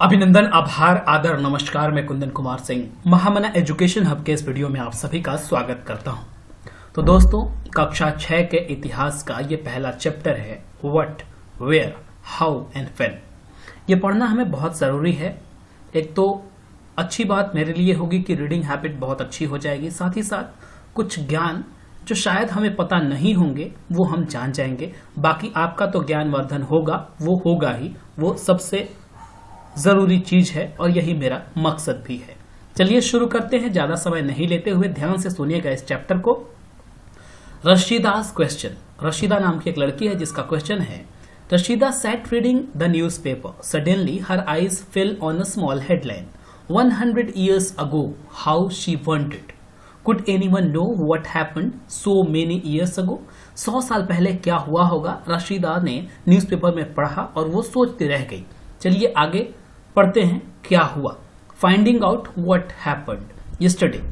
अभिनंदन, आभार, आदर, नमस्कार। मैं कुंदन कुमार सिंह महामना एजुकेशन हब के इस वीडियो में आप सभी का स्वागत करता हूं। तो दोस्तों, कक्षा 6 के इतिहास का ये पहला चैप्टर है what, where, how and when. ये पढ़ना हमें बहुत ज़रूरी है। एक तो अच्छी बात मेरे लिए होगी कि रीडिंग हैबिट बहुत अच्छी हो जाएगी, साथ ही साथ कुछ ज्ञान जो शायद हमें पता नहीं होंगे वो हम जान जाएंगे। बाकी आपका तो ज्ञानवर्धन होगा, वो होगा ही, वो सबसे जरूरी चीज है और यही मेरा मकसद भी है। चलिए शुरू करते हैं, ज्यादा समय नहीं लेते हुए ध्यान से सुनिएगा इस चैप्टर को। रशीदा's क्वेश्चन। रशीदा नाम की एक लड़की है जिसका क्वेश्चन है, Rashida sat reading the newspaper. Suddenly her eyes fell on a small headline. 100 years ago, how she wondered. Could anyone know what happened so many years ago? 100 साल पहले क्या हुआ होगा, रशीदा ने न्यूज़पेपर में पढ़ा और वो सोचती रह गई। चलिए आगे पढ़ते हैं क्या हुआ। Finding out what happened yesterday.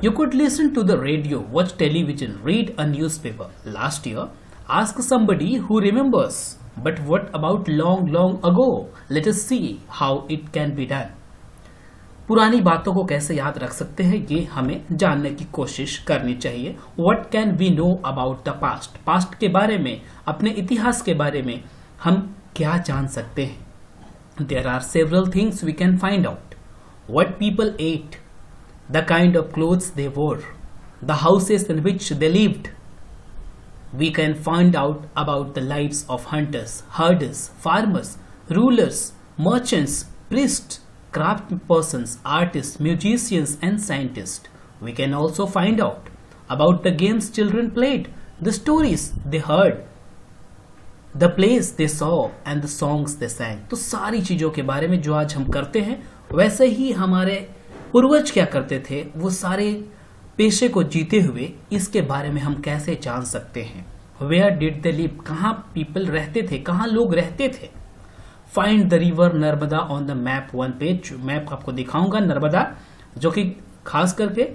You could listen to the radio, watch television, read a newspaper. Last year, ask somebody who remembers. But what about long, long ago? Let us see how it can be done. पुरानी बातों को कैसे याद रख सकते हैं, ये हमें जानने की कोशिश करनी चाहिए। What can we know about the past? Past के बारे में, अपने इतिहास के बारे में हम क्या जान सकते हैं? There are several things we can find out. What people ate, the kind of clothes they wore, the houses in which they lived. We can find out about the lives of hunters, herders, farmers, rulers, merchants, priests, craft persons, artists, musicians and scientists. We can also find out about the games children played, the stories they heard, the plays they saw and the songs they sang. तो सारी चीजों के बारे में जो आज हम करते हैं, वैसे ही हमारे पूर्वज क्या करते थे, वो सारे पेशे को जीते हुए इसके बारे में हम कैसे जान सकते हैं। Where did they live? कहाँ पीपल रहते थे, कहाँ लोग रहते थे। Find the river Narmada on the map one page. Map आपको दिखाऊंगा नर्मदा, जो कि खास करके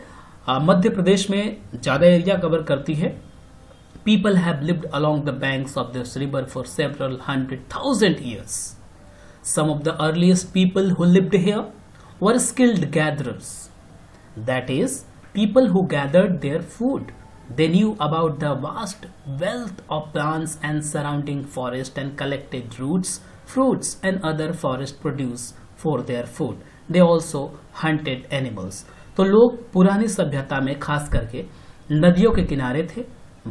मध्य प्रदेश में ज्यादा एरिया कवर करती है। People have lived along the banks of this river for several 100,000 years. Some of the earliest people who lived here were skilled gatherers. That is, people who gathered their food. They knew about the vast wealth of plants and surrounding forest and collected roots, fruits and other forest produce for their food. They also hunted animals. तो लोग पुरानी सभ्यता में खास करके नदियों के किनारे थे,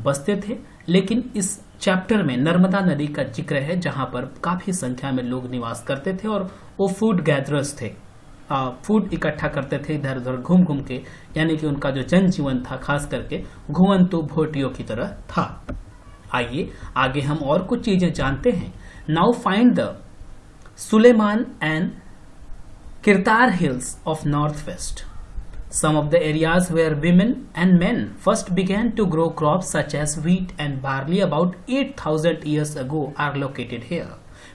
बसते थे। लेकिन इस चैप्टर में नर्मदा नदी का जिक्र है जहां पर काफी संख्या में लोग निवास करते थे और वो फूड गैदरर्स थे। फूड इकट्ठा करते थे इधर उधर घूम घूम के, यानी कि उनका जो जनजीवन था खास करके घुमंतु भोटियों की तरह था। आइए आगे हम और कुछ चीजें जानते हैं। Now find the Sulaiman and Kirthar hills of north west. Some of the areas where women and men first began to grow crops such as wheat and barley about 8,000 years ago are located here.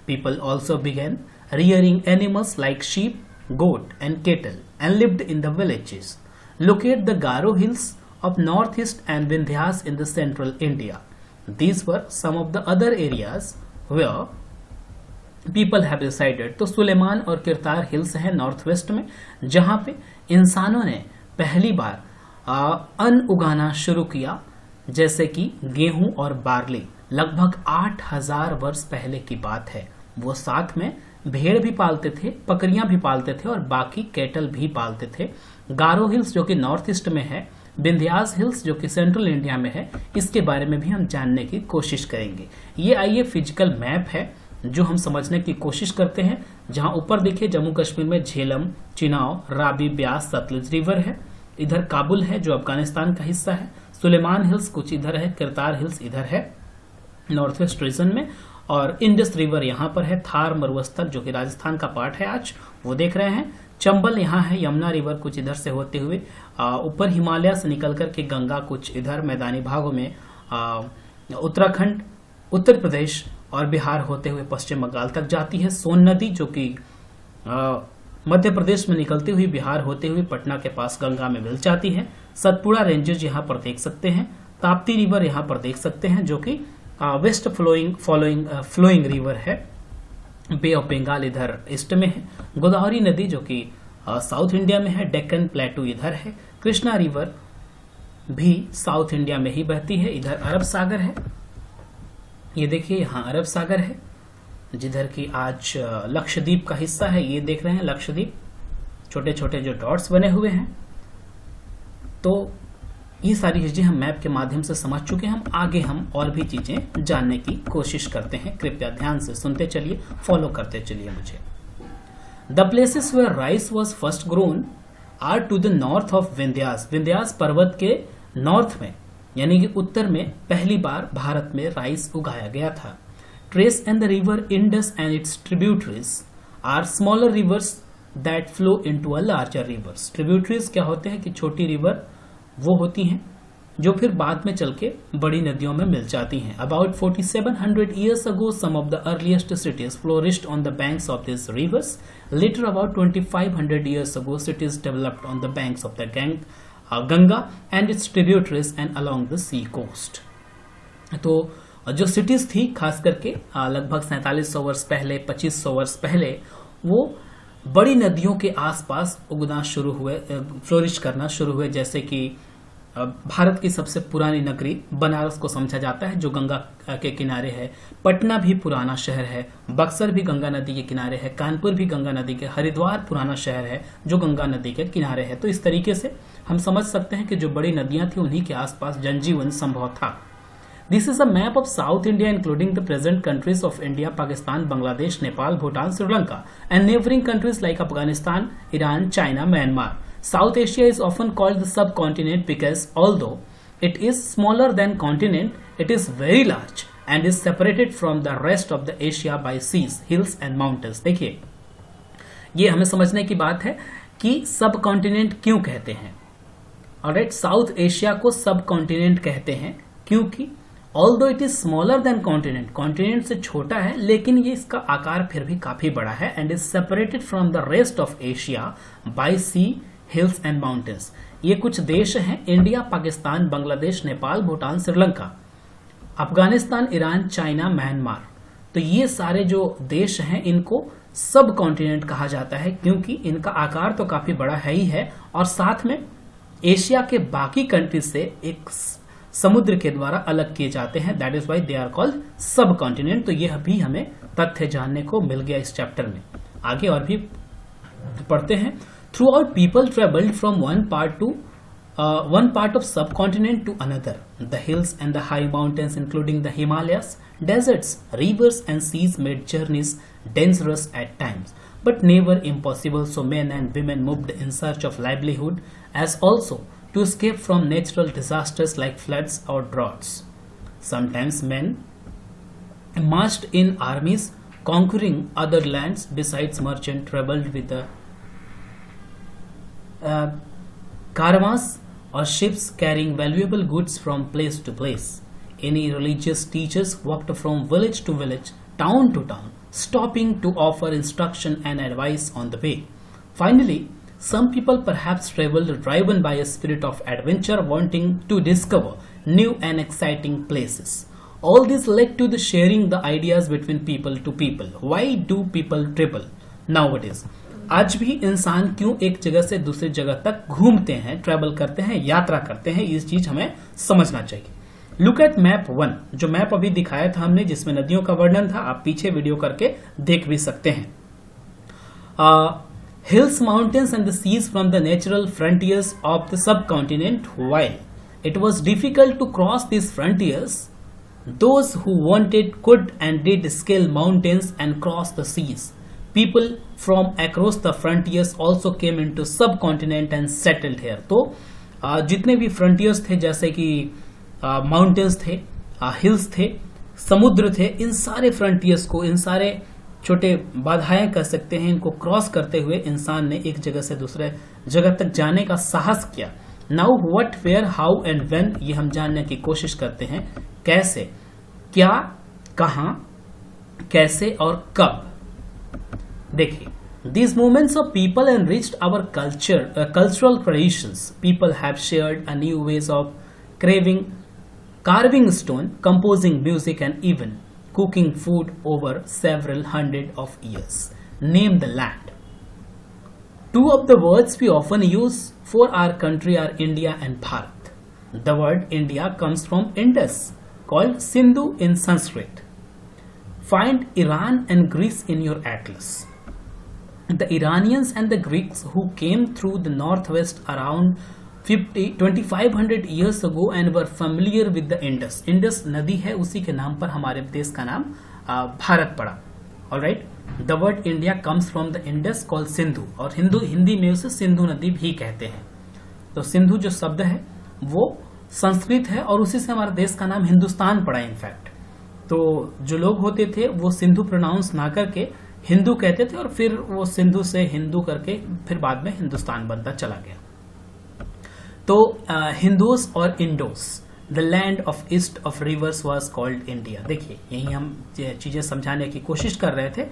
People also began rearing animals like sheep, goat and cattle and lived in the villages. Locate the Garo hills of northeast and Vindhyas in the central India. These were some of the other areas where people have resided. तो सुलेमान और Kirtar hills है north west में, जहां पे इंसानों ने पहली बार अन्न उगाना शुरू किया, जैसे कि गेहूं और बार्ली। लगभग 8,000 वर्ष पहले की बात है। वो साथ में भेड़ भी पालते थे, बकरियां भी पालते थे और बाकी कैटल भी पालते थे। गारो हिल्स जो कि नॉर्थ ईस्ट में है, विंध्यास हिल्स जो कि सेंट्रल इंडिया में है, इसके बारे में भी हम जानने की कोशिश करेंगे। ये आइए फिजिकल मैप है जो हम समझने की कोशिश करते हैं। जहां ऊपर देखिए जम्मू कश्मीर में झेलम, चिनाव, राबी, ब्यास, सतलुज रिवर है। इधर काबुल है जो अफगानिस्तान का हिस्सा है। सुलेमान हिल्स कुछ इधर है, किरतार हिल्स इधर है नॉर्थ वेस्ट रीजन में, और इंडस रिवर यहाँ पर है। थार मरुस्थल जो कि राजस्थान का पार्ट है आज, वो देख रहे हैं। चंबल यहाँ है, यमुना रिवर कुछ इधर से होते हुए ऊपर हिमालय से निकल करके गंगा कुछ इधर मैदानी भागों में उत्तराखंड, उत्तर प्रदेश और बिहार होते हुए पश्चिम बंगाल तक जाती है। सोन नदी जो कि मध्य प्रदेश में निकलती हुई बिहार होते हुए पटना के पास गंगा में मिल जाती है। सतपुड़ा रेंजेस यहाँ पर देख सकते हैं। ताप्ती रिवर यहाँ पर देख सकते हैं जो कि वेस्ट फ्लोइंग रिवर है। बे ऑफ बंगाल इधर ईस्ट में है, गोदावरी नदी जो कि साउथ इंडिया में है, डेक्कन प्लेटू इधर है, कृष्णा रिवर भी साउथ इंडिया में ही बहती है, इधर अरब सागर है, ये देखिए यहाँ अरब सागर है, जिधर की आज लक्षद्वीप का हिस्सा है, ये देख रहे हैं लक्षद्वीप, छोटे छोटे जो डॉट्स बने हुए हैं। तो ये सारी चीजें हम मैप के माध्यम से समझ चुके हैं, आगे हम और भी चीजें जानने की कोशिश करते हैं। कृपया ध्यान से सुनते चलिए, फॉलो करते चलिए मुझे। The places where rice was first grown are to the north of Vindhyas. Vindhyas पर्वत के नॉर्थ में यानी कि उत्तर में पहली बार भारत में राइस उगाया गया था। Trace and the river Indus and its tributaries are smaller rivers that flow into a larger rivers. Tributaries क्या होते हैं कि छोटी रिवर वो होती हैं जो फिर बाद में चल के बड़ी नदियों में मिल जाती हैं। About 4700 years ago, some of the earliest cities flourished on the banks of these rivers. Later, about 2500 years ago, cities developed on the banks of the Ganga and its tributaries and along the sea coast. तो जो cities थी खास करके लगभग 4700 वर्ष पहले, 2500 वर्ष पहले, वो बड़ी नदियों के आसपास उगना शुरू हुए, फ्लोरिश करना शुरू हुए। जैसे कि भारत की सबसे पुरानी नगरी बनारस को समझा जाता है जो गंगा के किनारे है, पटना भी पुराना शहर है, बक्सर भी गंगा नदी के किनारे है, कानपुर भी गंगा नदी के, हरिद्वार पुराना शहर है जो गंगा नदी के किनारे है। तो इस तरीके से हम समझ सकते हैं कि जो बड़ी नदियां थी उन्हीं के आसपास जनजीवन संभव था। This is a map of South India including the present countries of India, Pakistan, Bangladesh, Nepal, Bhutan, Sri Lanka and neighboring countries like Afghanistan, Iran, China, Myanmar. South Asia is often called the subcontinent because although it is smaller than continent, it is very large and is separated from the rest of the Asia by seas, hills and mountains. देखिए ये हमें समझने की बात है कि सब continent क्यों कहते हैं। ऑलराइट, साउथ एशिया को सब कॉन्टिनेंट कहते हैं क्योंकि although it is smaller than continent, continent से छोटा है लेकिन ये इसका आकार फिर भी काफी बड़ा है, and is separated from the rest of Asia by sea, hills and mountains. ये कुछ देश हैं, India, Pakistan, Bangladesh, Nepal, Bhutan, Sri Lanka, Afghanistan, Iran, China, Myanmar. तो ये सारे जो देश हैं इनको सब कॉन्टिनेंट कहा जाता है क्योंकि इनका आकार तो काफी बड़ा है ही है और साथ में एशिया के बाकी कंट्रीज से एक समुद्र के द्वारा अलग किए जाते हैं। That is why they are called subcontinent. तो यह भी हमें तथ्य जानने को मिल गया इस चैप्टर में। आगे और भी पढ़ते हैं। Throughout people travelled from one part of subcontinent to another. The hills and the high mountains including the Himalayas, deserts, rivers and seas made journeys dangerous at times but never impossible, so men and women moved in search of livelihood as also to escape from natural disasters like floods or droughts. Sometimes men marched in armies conquering other lands. Besides, merchants traveled with the caravans or ships carrying valuable goods from place to place. Any religious teachers walked from village to village, town to town, stopping to offer instruction and advice on the way. Finally, some people perhaps traveled driven by a spirit of adventure, wanting to discover new and exciting places. All this led to the sharing the ideas between people to people. Why do people travel nowadays? आज भी इंसान क्यों एक जगह से दूसरी जगह तक घूमते हैं, ट्रैवल करते हैं, यात्रा करते हैं, ये चीज हमें समझना चाहिए। लुक एट मैप 1, जो मैप अभी दिखाया था हमने जिसमें नदियों का वर्णन था, आप पीछे वीडियो करके देख भी सकते हैं। Hills, mountains and the seas from the natural frontiers of the subcontinent. While it was difficult to cross these frontiers, those who wanted could and did scale mountains and cross the seas. People from across the frontiers also came into subcontinent and settled here. तो जितने भी frontiers थे जैसे कि mountains थे, hills थे, समुद्र थे, इन सारे फ्रंटियर्स को, इन सारे छोटे बाधाएं कह सकते हैं, इनको क्रॉस करते हुए इंसान ने एक जगह से दूसरे जगह तक जाने का साहस किया। Now what, where, how and when, ये हम जानने की कोशिश करते हैं। कैसे, क्या, कहां, कैसे और कब। देखिए, these movements of people enriched our cultural traditions. People have shared a new ways of carving stone, composing music and even cooking food over several hundred of years. Name the land. Two of the words we often use for our country are India and Bharat. The word India comes from Indus, called Sindhu in Sanskrit. Find Iran and Greece in your atlas. The Iranians and the Greeks who came through the northwest around 2500 years ago and were familiar with the Indus. Indus नदी है, उसी के नाम पर हमारे देश का नाम भारत पड़ा. Alright, the word India comes from the Indus called Sindhu, और हिंदी में उसे सिंधु नदी भी कहते हैं. तो सिंधु जो शब्द है वो संस्कृत है और उसी से हमारे देश का नाम हिंदुस्तान पड़ा. इनफैक्ट तो जो लोग होते थे वो सिंधु प्रोनाउंस ना करके हिंदू कहते थे और फिर वो सिंधु से हिंदू करके फिर बाद में हिंदुस्तान बनता चला गया. तो हिंदूस और Indos, the land of east of rivers was called India. देखिए यही हम चीजें समझाने की कोशिश कर रहे थे.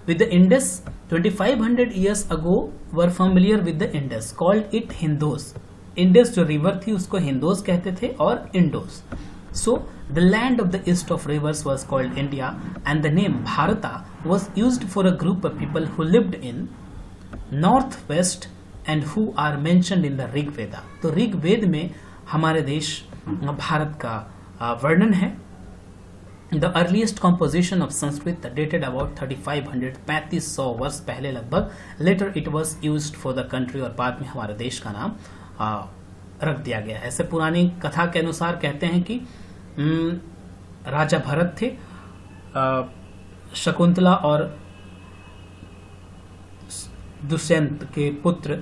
With the Indus 2500 years ago were familiar with the Indus, called it Hindos. Indus जो रिवर थी उसको हिंदोस कहते थे और इंडोस. So the land of the east of rivers was called India and the name Bharata was used for a group of people who lived in northwest and who are mentioned in the Rig Veda. तो ऋग वेद में हमारे देश भारत का वर्णन है. The earliest composition of Sanskrit dated about 3500, 3500 वर्ष पहले लगभग. Later it was used for the country और बाद में हमारे देश का नाम रख दिया गया. ऐसे पुरानी कथा के अनुसार कहते हैं कि राजा भरत थे, शकुंतला और दुष्यंत के पुत्र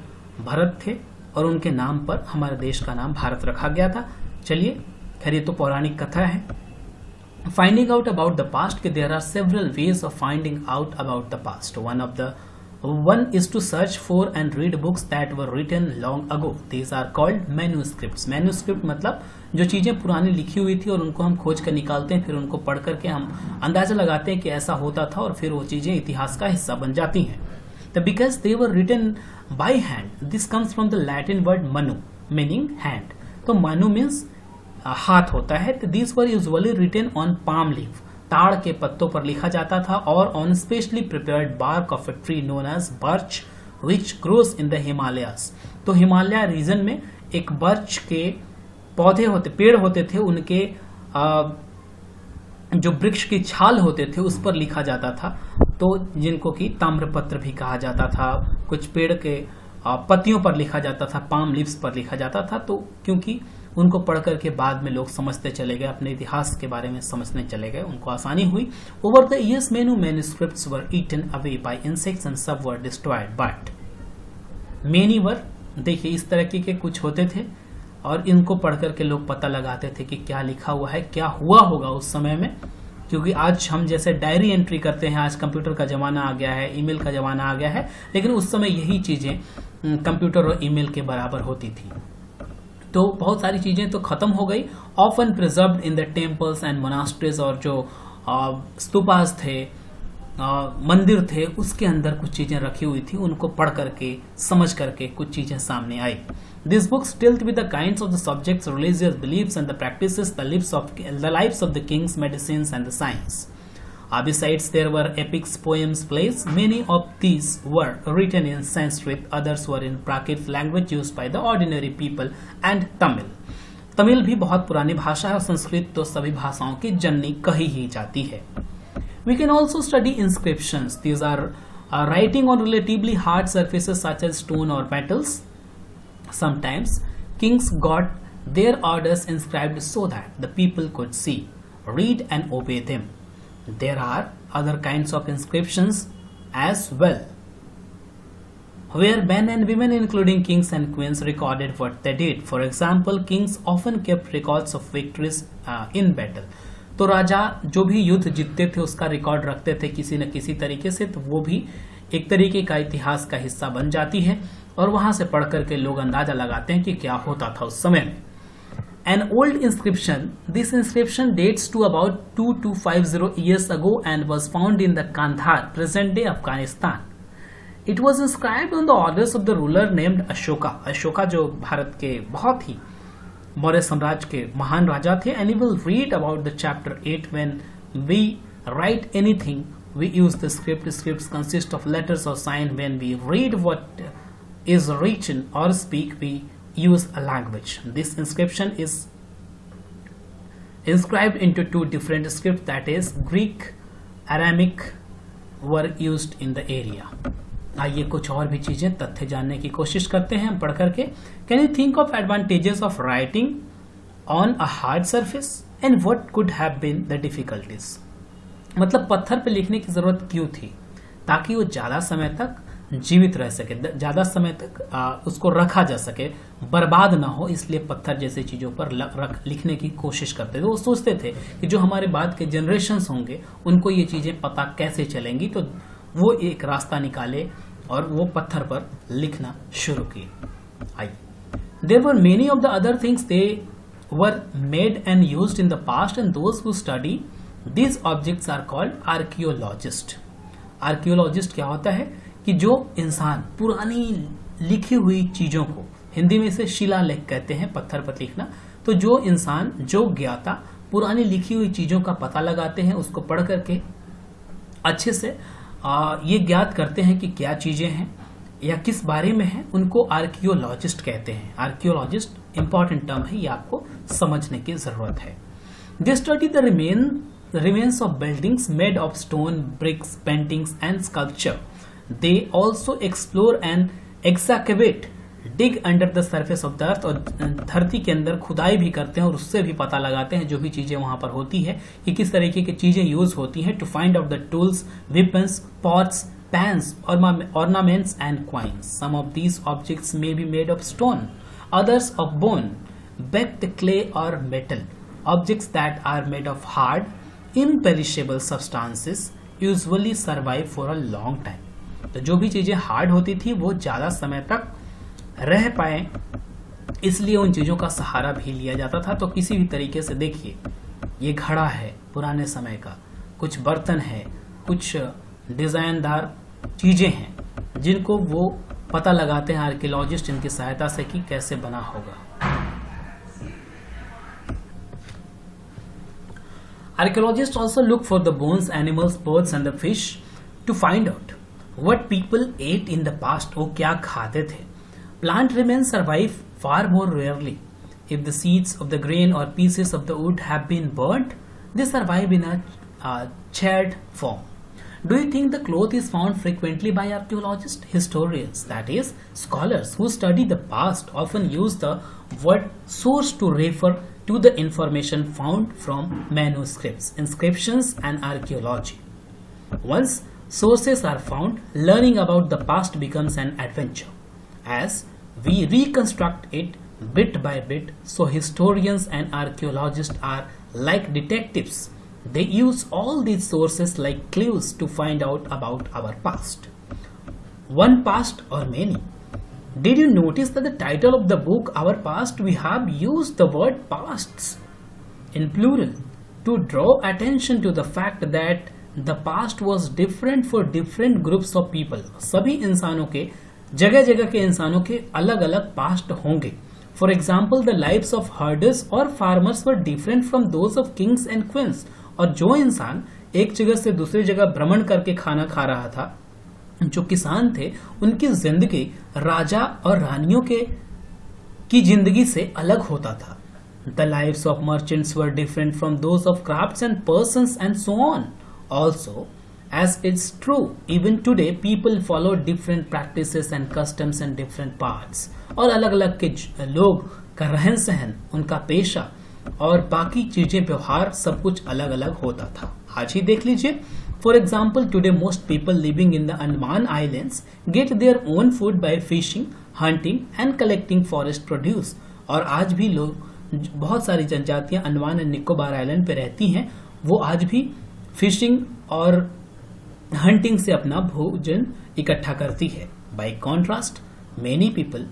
भरत थे और उनके नाम पर हमारे देश का नाम भारत रखा गया था. चलिए खैर ये तो पौराणिक कथा है. Finding out about the past के there are several ways of finding out about the past. One is to search for and read books that were written long ago. These are called manuscripts. Manuscript मतलब जो चीजें पुरानी लिखी हुई थी और उनको हम खोज कर निकालते हैं, फिर उनको पढ़ करके हम अंदाजा लगाते हैं कि ऐसा होता था और फिर वो चीजें इतिहास का हिस्सा बन जाती हैं. तो because they were written by hand, this comes from the Latin word manu, meaning hand. तो manu means हाथ होता है. तो these were usually written on palm leaf. ताड़ के पत्तों पर लिखा जाता था और on specially prepared bark of a tree known as birch which grows in the Himalayas. तो हिमालय रीजन में एक बर्च के पौधे होते, पेड़ होते थे, उनके जो वृक्ष की छाल होते थे उस पर लिखा जाता था. तो जिनको कि ताम्रपत्र भी कहा जाता था. कुछ पेड़ के पत्तियों पर लिखा जाता था, पाम लीव्स पर लिखा जाता था. तो क्योंकि उनको पढ़ करके बाद में लोग समझते चले गए, अपने इतिहास के बारे में समझने चले गए, उनको आसानी हुई. Over the years many manuscripts were eaten away by insects and some were destroyed but many were. देखिए इस तरह के कुछ होते थे और इनको पढ़ करके लोग पता लगाते थे कि क्या लिखा हुआ है, क्या हुआ होगा उस समय में. क्योंकि आज हम जैसे डायरी एंट्री करते हैं, आज कंप्यूटर का जमाना आ गया है, ईमेल का जमाना आ गया है, लेकिन उस समय यही चीजें कंप्यूटर और ईमेल के बराबर होती थी. तो बहुत सारी चीजें तो खत्म हो गई. Often preserved in the temples and monasteries, और जो स्तूपास थे, मंदिर थे, उसके अंदर कुछ चीजें रखी हुई थी, उनको पढ़ करके समझ करके कुछ चीजें सामने आई. This books dealt with the kinds of the subjects, religious beliefs and the practices, the lives of the kings, medicines and the science. Besides, there were epics, poems, plays. Many of these were written in Sanskrit, others were in Prakrit, language used by the ordinary people, and Tamil. Tamil भी बहुत पुरानी भाषा है और संस्कृत तो सभी भाषाओं की जननी कही ही जाती है. We can also study inscriptions. These are writing on relatively hard surfaces such as stone or metals. Sometimes kings got their orders inscribed so that the people could see, read and obey them. There are other kinds of inscriptions as well, where men and women including kings and queens recorded what they did. For example, kings often kept records of victories in battle. तो राजा जो भी युद्ध जीतते थे उसका record रखते थे किसी न किसी तरीके से, तो वो भी एक तरीके का इतिहास का हिस्सा बन जाती है और वहां से पढ़ करके लोग अंदाजा लगाते हैं कि क्या होता था उस समय में. An old inscription, this inscription dates to about 2250 years ago and was found in the Kandahar, present-day Afghanistan. It was inscribed on the orders of the ruler named Ashoka. Ashoka जो भारत के बहुत ही मौर्य साम्राज्य के महान राजा थे. And we will read about the chapter 8 when we write anything, we use the script. Scripts consist of letters or sign. When we read what is written or speak, we use a language. This inscription is inscribed into two different scripts, that is Greek, Aramaic were used in the area. आइए कुछ और भी चीजें तथ्य जानने की कोशिश करते हैं हम पढ़ करके. Can you think of advantages of writing on a hard surface and what could have been the difficulties. मतलब पत्थर पे लिखने की जरूरत क्यों थी? ताकि वो ज्यादा समय तक जीवित रह सके, ज्यादा समय तक उसको रखा जा सके, बर्बाद ना हो, इसलिए पत्थर जैसी चीजों पर लिखने की कोशिश करते थे. वो सोचते थे कि जो हमारे बाद के जनरेशन्स होंगे उनको ये चीजें पता कैसे चलेंगी, तो वो एक रास्ता निकाले और वो पत्थर पर लिखना शुरू किए. आइए, there were many of the other things they were made and used in the past and those who study these objects are called archaeologist. Archaeologist क्या होता है कि जो इंसान पुरानी लिखी हुई चीजों को, हिंदी में इसे शिलालेख कहते हैं, पत्थर पर लिखना, तो जो इंसान, जो ज्ञाता पुरानी लिखी हुई चीजों का पता लगाते हैं, उसको पढ़ करके अच्छे से ये ज्ञात करते हैं कि क्या चीजें हैं या किस बारे में है, उनको आर्कियोलॉजिस्ट कहते हैं. आर्कियोलॉजिस्ट इंपॉर्टेंट टर्म है, ये आपको समझने की जरूरत है. They study the remains of buildings made of stone, bricks, paintings and sculpture. They also explore and excavate, dig under the surface of the earth. और धरती के अंदर खुदाई भी करते हैं और उससे भी पता लगाते हैं जो भी चीजें वहां पर होती है कि किस तरीके की चीजें यूज होती हैं. To find out the tools, weapons, pots, pans, ornaments and coins. Some of these objects may be made of stone, others of bone, baked clay or metal. Objects that are made of hard, imperishable substances usually survive for a long time. तो जो भी चीजें hard होती थी वो ज्यादा समय तक रह पाए, इसलिए उन चीजों का सहारा भी लिया जाता था. तो किसी भी तरीके से देखिए, ये घड़ा है पुराने समय का, कुछ बर्तन है, कुछ डिजाइनदार चीजें हैं जिनको वो पता लगाते हैं आर्कियोलॉजिस्ट इनकी सहायता से कि कैसे बना होगा. Archaeologists also look for the bones, animals, birds and the fish to find out what people ate in the past. वो क्या खाते थे. Plant remains survive far more rarely. If the seeds of the grain or pieces of the wood have been burnt, they survive in a charred form. Do you think the cloth is found frequently by archaeologists? Historians, that is, scholars who study the past, often use the word source to refer to the information found from manuscripts, inscriptions and archaeology. Once sources are found, learning about the past becomes an adventure as we reconstruct it bit by bit. So historians and archaeologists are like detectives. They use all these sources like clues to find out about our past. One past or many. Did you notice that the title of the book, Our Past, we have used the word pasts in plural to draw attention to the fact that the past was different for different groups of people. सभी इंसानों के, जगह जगह के इंसानों के अलग अलग पास्ट होंगे. For example, the lives of herders or farmers were different from those of kings and queens. और जो इंसान एक जगह से दूसरी जगह भ्रमण करके खाना खा रहा था, जो किसान थे, उनकी जिंदगी राजा और रानियों की जिंदगी से अलग होता था. The lives of merchants were different from those of crafts and persons and so on. Also, as it's true, even today people follow different practices and customs in different parts. और अलग अलग के लोग का रहन सहन, उनका पेशा और बाकी चीजें, व्यवहार, सब कुछ अलग अलग होता था. आज ही देख लीजिए. For example, today most people living in the Andaman Islands get their own food by fishing, hunting and collecting forest produce. और आज भी लोग, बहुत सारी जनजातियां अंडमान एंड निकोबार आइलैंड पे रहती हैं, वो आज भी फिशिंग और हंटिंग से अपना भोजन इकट्ठा करती है. By contrast, many people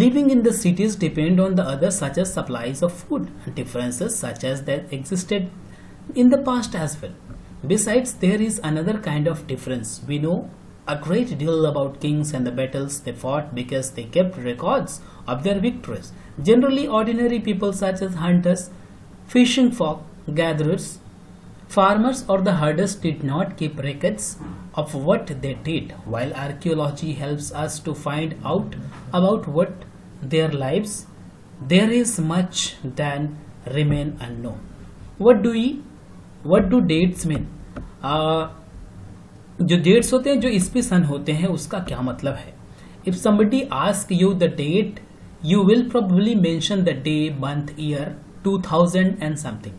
living in the cities depend on the others such as supplies of food. Differences such as that existed in the past as well. Besides, there is another kind of difference. We know a great deal about kings and the battles they fought because they kept records of their victories. Generally, ordinary people such as hunters, fishing folk, gatherers, Farmers or the herders did not keep records of what they did, while archaeology helps us to find out about what their lives. There is much that remain unknown. What do dates mean? जो dates होते हैं, जो ईस्वी सन होते हैं, उसका क्या मतलब है? If somebody asks you the date, you will probably mention the day, month, year, 2000 and something.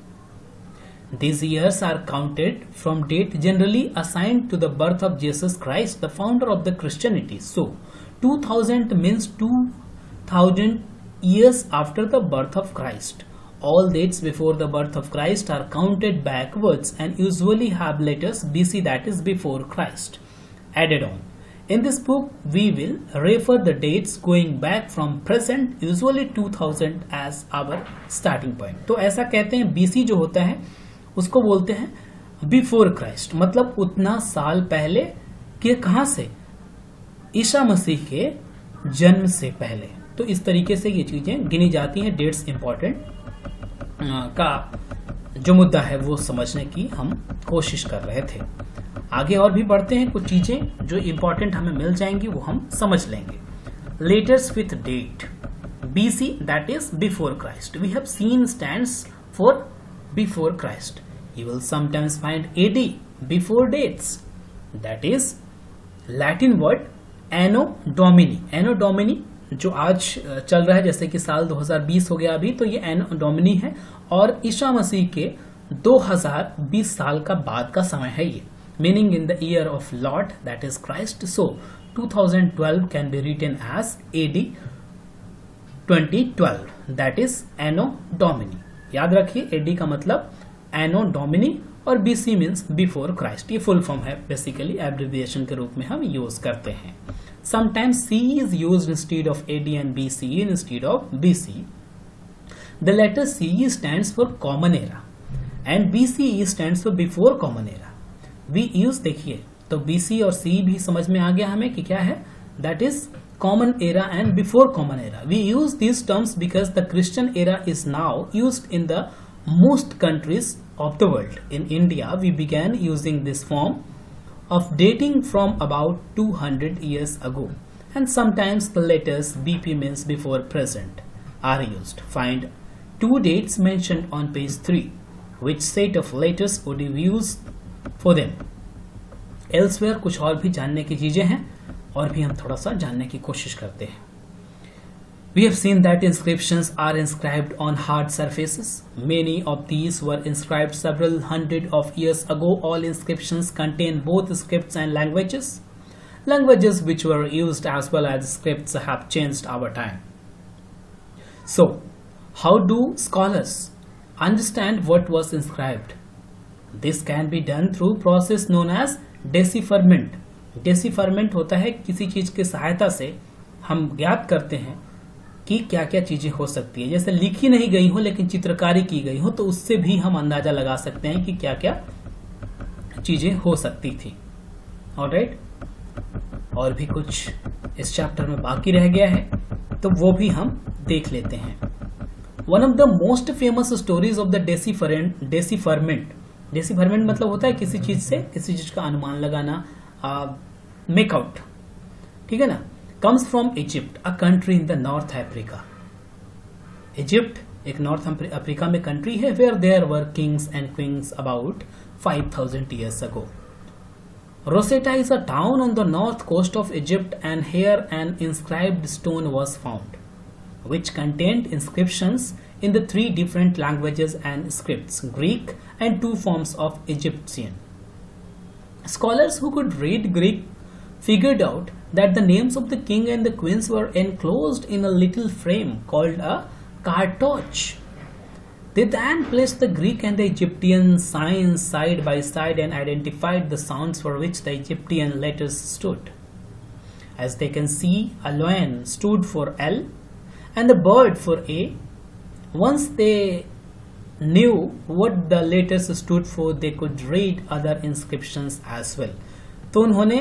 These years are counted from date generally assigned to the birth of Jesus Christ, the founder of the Christianity. So, 2000 means 2000 years after the birth of Christ. All dates before the birth of Christ are counted backwards and usually have letters BC, that is before Christ, added on. In this book, we will refer the dates going back from present, usually 2000 as our starting point. तो ऐसा कहते हैं BC जो होता है उसको बोलते हैं बिफोर क्राइस्ट, मतलब उतना साल पहले के कहां से? ईसा मसीह के जन्म से पहले। तो इस तरीके से ये चीजें गिनी जाती हैं। डेट्स इंपॉर्टेंट का जो मुद्दा है वो समझने की हम कोशिश कर रहे थे। आगे और भी बढ़ते हैं, कुछ चीजें जो इंपॉर्टेंट हमें मिल जाएंगी वो हम समझ लेंगे। Letters with date BC, that is before Christ. We have seen stands for before Christ. You will sometimes find AD before dates. That is Latin word Anno Domini. Anno Domini जो आज चल रहा है, जैसे कि साल 2020 हो गया अभी, तो ये Anno Domini है और ईसा मसीह के 2020 साल का बाद का समय है ये, meaning in the year of Lord, that is Christ. So 2012 can be written as AD 2012, that is Anno Domini. याद रखिए AD का मतलब Anno Domini और BC मीन्स बिफोर क्राइस्ट। ये फुल फॉर्म है, बेसिकली एब्रिविएशन के रूप में हम यूज करते हैं। Sometimes C is used instead of AD and BC instead of BC. The letter CE stands for Common Era and BCE stands for Before Common Era. We use, देखिए तो BC और CE भी समझ में आ गया हमें कि क्या है, that is Common Era and Before Common Era. We use these terms because the Christian era is now used in the most countries of the world. In India, we began using this form of dating from about 200 years ago, and sometimes the letters BP means before present are used. Find two dates mentioned on page 3. Which set of letters would you use for them? Elsewhere कुछ और भी जानने की चीजें हैं और भी हम थोड़ा सा जानने की कोशिश करते हैं। We have seen that inscriptions are inscribed on hard surfaces. Many of these were inscribed several hundred of years ago. All inscriptions contain both scripts and languages. Languages which were used as well as scripts have changed over time. So, how do scholars understand what was inscribed? This can be done through process known as decipherment. Decipherment होता है किसी चीज की सहायता से हम ज्ञात करते हैं कि क्या क्या चीजें हो सकती है। जैसे लिखी नहीं गई हो लेकिन चित्रकारी की गई हो, तो उससे भी हम अंदाजा लगा सकते हैं कि क्या क्या चीजें हो सकती थी। ऑलराइट, और भी कुछ इस चैप्टर में बाकी रह गया है तो वो भी हम देख लेते हैं। One of the most famous stories of the decipherment, decipherment मतलब होता है किसी चीज से किसी चीज का अनुमान लगाना, मेकआउट, ठीक है ना, comes from Egypt, a country in the North Africa. Egypt एक नॉर्थ अफ्रीका में कंट्री है, where there were kings and queens about 5000 years ago. Rosetta is a town on the north coast of Egypt, and here an inscribed stone was found, which contained inscriptions in the 3 different languages and scripts, Greek and 2 forms of Egyptian. Scholars who could read Greek figured out that the names of the king and the queens were enclosed in a little frame called a cartouche. They then placed the Greek and the Egyptian signs side by side and identified the sounds for which the Egyptian letters stood. As they can see, a lion stood for L and the bird for A. Once they knew what the letters stood for, they could read other inscriptions as well. तो उन्होंने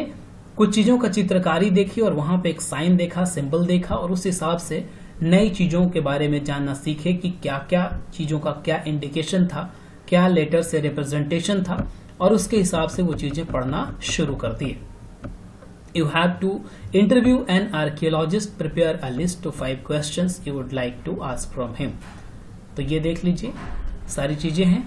कुछ चीजों का चित्रकारी देखी और वहां पे एक साइन देखा, सिंबल देखा, और उस हिसाब से नई चीजों के बारे में जानना सीखे कि क्या क्या चीजों का क्या इंडिकेशन था क्या लेटर से रिप्रेजेंटेशन था, और उसके हिसाब से वो चीजें पढ़ना शुरू कर दिए। You have to interview an archaeologist, prepare a list of 5 questions you would like to ask from him. तो ये देख लीजिए सारी चीजें हैं।